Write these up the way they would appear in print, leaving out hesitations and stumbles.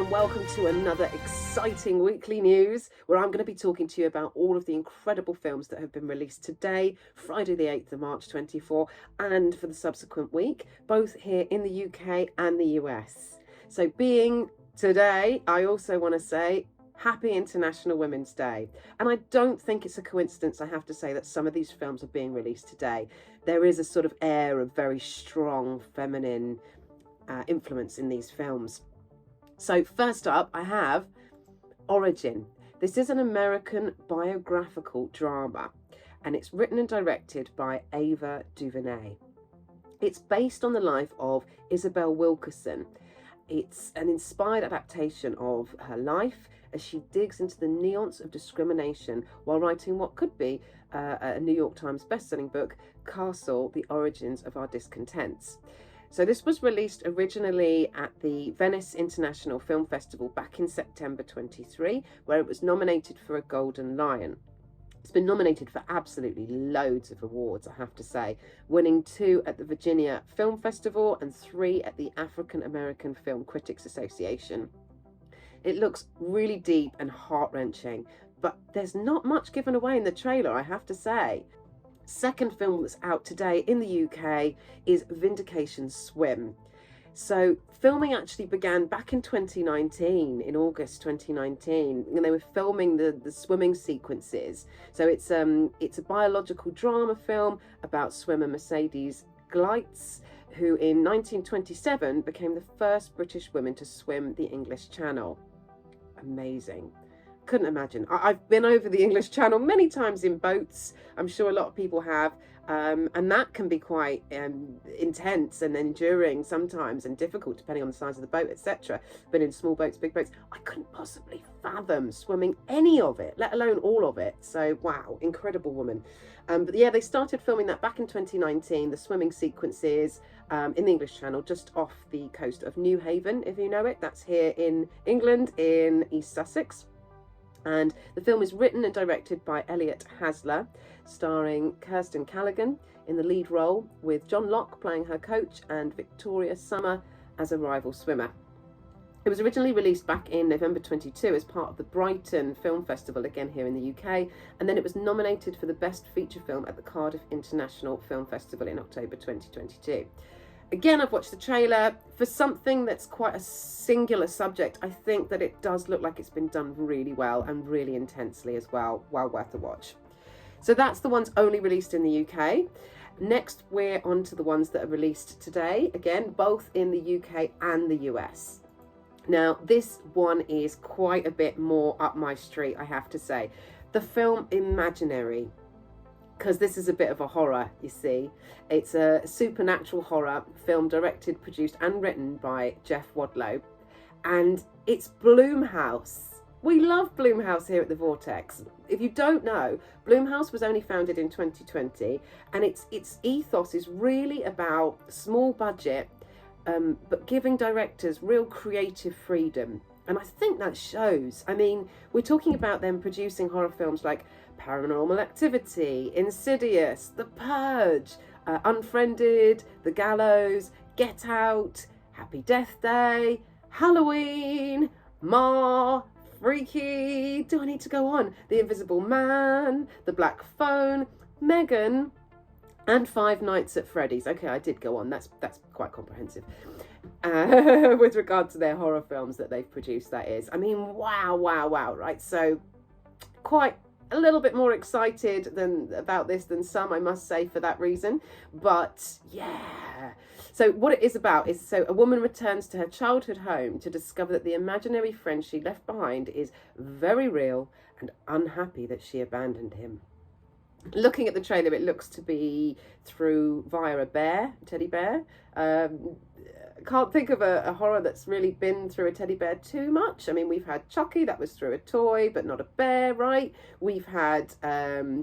and welcome to another exciting weekly news where I'm going to be talking to you about all of the incredible films that have been released today, Friday the 8th of March 24, and for the subsequent week, both here in the UK and the US. So being today, I also want to say Happy International Women's Day. And I don't think it's a coincidence, I have to say, that some of these films are being released today. There is a sort of air of very strong feminine influence in these films. So first up, I have Origin. This is an American biographical drama, and it's written and directed by Ava DuVernay. It's based on the life of Isabel Wilkerson. It's an inspired adaptation of her life as she digs into the nuance of discrimination while writing what could be a New York Times bestselling book, Castle: The Origins of Our Discontents. So this was released originally at the Venice International Film Festival back in September 23, where it was nominated for a Golden Lion. It's been nominated for absolutely loads of awards, I have to say, winning 2 at the Virginia Film Festival and 3 at the African American Film Critics Association. It looks really deep and heart-wrenching, but there's not much given away in the trailer, I have to say. Second film that's out today in the UK is Vindication Swim. So filming actually began back in 2019, in August 2019, and they were filming the swimming sequences. So it's a biological drama film about swimmer Mercedes Gleitz, who in 1927 became the first British woman to swim the English Channel. Amazing. Couldn't imagine. I've been over the English Channel many times in boats. I'm sure a lot of people have, and that can be quite intense and enduring sometimes, and difficult depending on the size of the boat, etc. But in small boats, big boats, I couldn't possibly fathom swimming any of it, let alone all of it. So wow, incredible woman. But yeah, they started filming that back in 2019, the swimming sequences in the English Channel, just off the coast of New Haven, if you know it. That's here in England, in East Sussex. And the film is written and directed by Elliott Hasler, starring Kirsten Callaghan in the lead role, with John Locke playing her coach and Victoria Summer as a rival swimmer. It was originally released back in November 22 as part of the Brighton Film Festival, again here in the UK, and then it was nominated for the Best Feature Film at the Cardiff International Film Festival in October 2022. Again, I've watched the trailer. For something that's quite a singular subject, I think that it does look like it's been done really well and really intensely as well. Well worth a watch. So that's the ones only released in the UK. Next, we're on to the ones that are released today, again, both in the UK and the US. Now, this one is quite a bit more up my street, I have to say. The film Imaginary. Because this is a bit of a horror, you see. It's a supernatural horror film directed, produced and written by Jeff Wadlow. And it's Blumhouse. We love Blumhouse here at The Vortex. If you don't know, Blumhouse was only founded in 2020, and its ethos is really about small budget, but giving directors real creative freedom. And I think that shows. I mean, we're talking about them producing horror films like Paranormal Activity, Insidious, The Purge, Unfriended, The Gallows, Get Out, Happy Death Day, Halloween, Ma, Freaky, do I need to go on? The Invisible Man, The Black Phone, Megan, and Five Nights at Freddy's. Okay, I did go on. That's quite comprehensive. With regard to their horror films that they've produced, that is. I mean, wow, right? So quite a little bit more excited about this than some, I must say, for that reason. But yeah. So what it is about is, so a woman returns to her childhood home to discover that the imaginary friend she left behind is very real and unhappy that she abandoned him. Looking at the trailer, it looks to be via a teddy bear. Can't think of a horror that's really been through a teddy bear too much. I mean, we've had Chucky, that was through a toy, but not a bear, right? We've had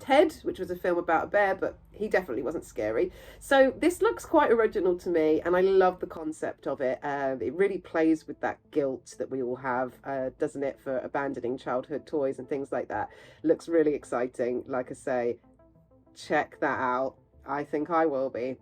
Ted, which was a film about a bear, but he definitely wasn't scary. So this looks quite original to me, and I love the concept of it. It really plays with that guilt that we all have, doesn't it, for abandoning childhood toys and things like that. Looks really exciting. Like I say, check that out. I think I will be.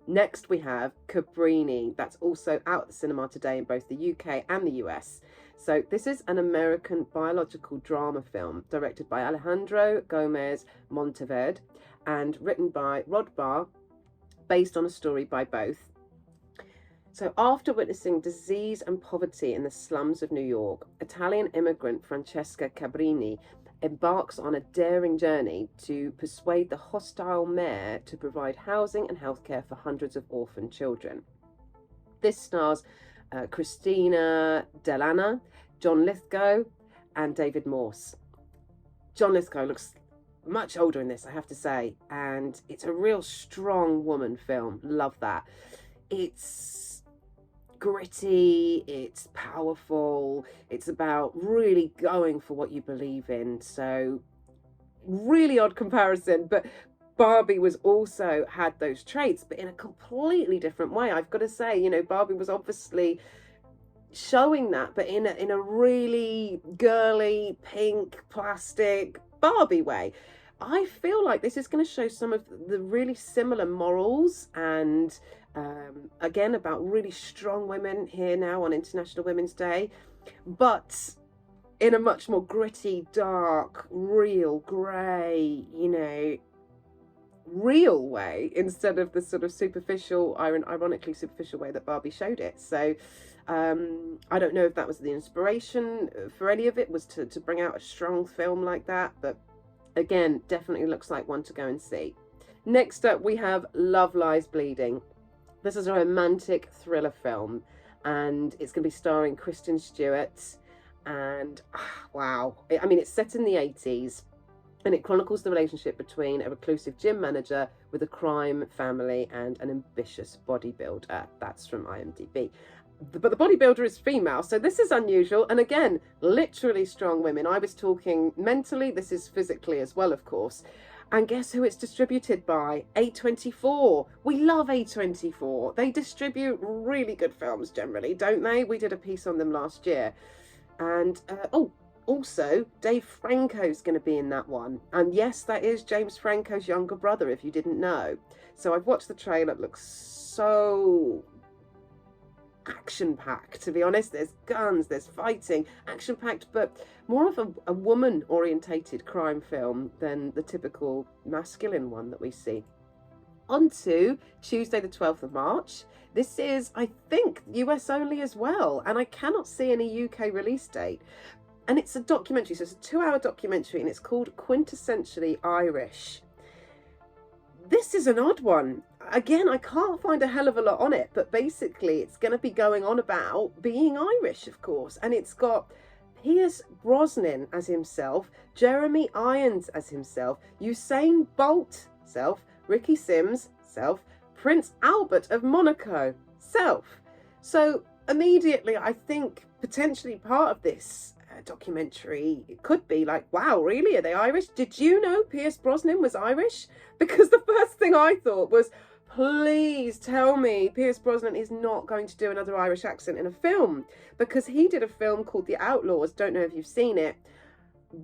Next, we have Cabrini. That's also out at the cinema today in both the UK and the US. So this is an American biological drama film directed by Alejandro Gomez Monteverde and written by Rod Barr, based on a story by both. So after witnessing disease and poverty in the slums of New York, Italian immigrant Francesca Cabrini embarks on a daring journey to persuade the hostile mayor to provide housing and healthcare for hundreds of orphan children. This stars Christina Delana, John Lithgow, and David Morse. John Lithgow looks much older in this, I have to say, and it's a real strong woman film. Love that. It's gritty, it's powerful, it's about really going for what you believe in. So really odd comparison, but Barbie was also had those traits, but in a completely different way. I've got to say, you know, Barbie was obviously showing that, but in a really girly, pink, plastic Barbie way. I feel like this is going to show some of the really similar morals and again, about really strong women here now on International Women's Day, but in a much more gritty, dark, real, grey, you know, real way, instead of the sort of superficial, ironically superficial way that Barbie showed it. So I don't know if that was the inspiration for any of it, was to bring out a strong film like that, but again, definitely looks like one to go and see. Next up, we have Love Lies Bleeding. This is a romantic thriller film, and it's going to be starring Kristen Stewart. And wow, I mean, it's set in the 80s, and it chronicles the relationship between a reclusive gym manager with a crime family and an ambitious bodybuilder. That's from IMDb. But the bodybuilder is female, so this is unusual. And again, literally strong women. I was talking mentally, this is physically as well, of course. And guess who it's distributed by? A24. We love A24. They distribute really good films generally, don't they? We did a piece on them last year. And also, Dave Franco's going to be in that one. And yes, that is James Franco's younger brother, if you didn't know. So I've watched the trailer. It looks so action-packed, to be honest. There's guns, there's fighting, action-packed, but more of a woman-orientated crime film than the typical masculine one that we see. On to Tuesday the 12th of March. This is, I think, US only as well, and I cannot see any UK release date. And it's a documentary, so it's a 2-hour documentary, and it's called Quintessentially Irish. This is an odd one. Again, I can't find a hell of a lot on it, but basically it's going to be going on about being Irish, of course. And it's got Pierce Brosnan as himself, Jeremy Irons as himself, Usain Bolt self, Ricky Sims self, Prince Albert of Monaco self. So immediately I think potentially part of this documentary, it could be like, wow, really, are they Irish? Did you know Pierce Brosnan was Irish? Because the first thing I thought was, please tell me Pierce Brosnan is not going to do another Irish accent in a film, because he did a film called The Outlaws. Don't know if you've seen it,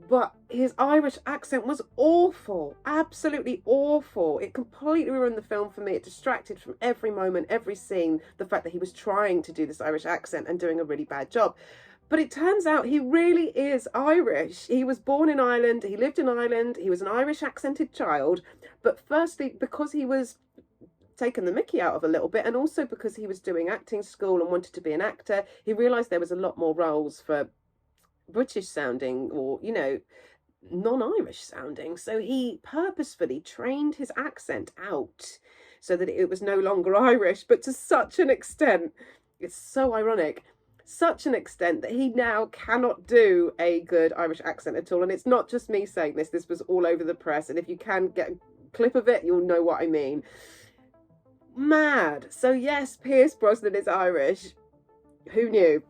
but his Irish accent was awful, absolutely awful. It completely ruined the film for me. It distracted from every moment, every scene, the fact that he was trying to do this Irish accent and doing a really bad job. But it turns out he really is Irish. He was born in Ireland, he lived in Ireland, he was an Irish accented child, but firstly, because he was taken the mickey out of a little bit, and also because he was doing acting school and wanted to be an actor, he realised there was a lot more roles for British sounding, or, you know, non-Irish sounding. So he purposefully trained his accent out so that it was no longer Irish, but to such an extent, it's so ironic, such an extent that he now cannot do a good Irish accent at all. And it's not just me saying this, this was all over the press. And if you can get a clip of it, you'll know what I mean. Mad. So yes, Pierce Brosnan is Irish. Who knew?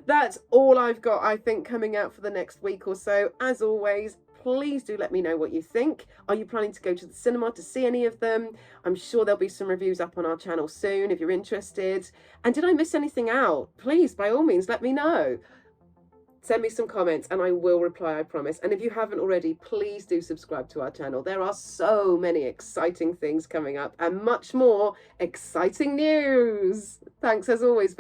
That's all I've got, I think, coming out for the next week or so. As always, please do let me know what you think. Are you planning to go to the cinema to see any of them? I'm sure there'll be some reviews up on our channel soon if you're interested. And did I miss anything out? Please, by all means, let me know. Send me some comments and I will reply, I promise. And if you haven't already, please do subscribe to our channel. There are so many exciting things coming up and much more exciting news. Thanks as always,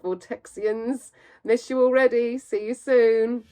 Vortexians. Miss you already. See you soon.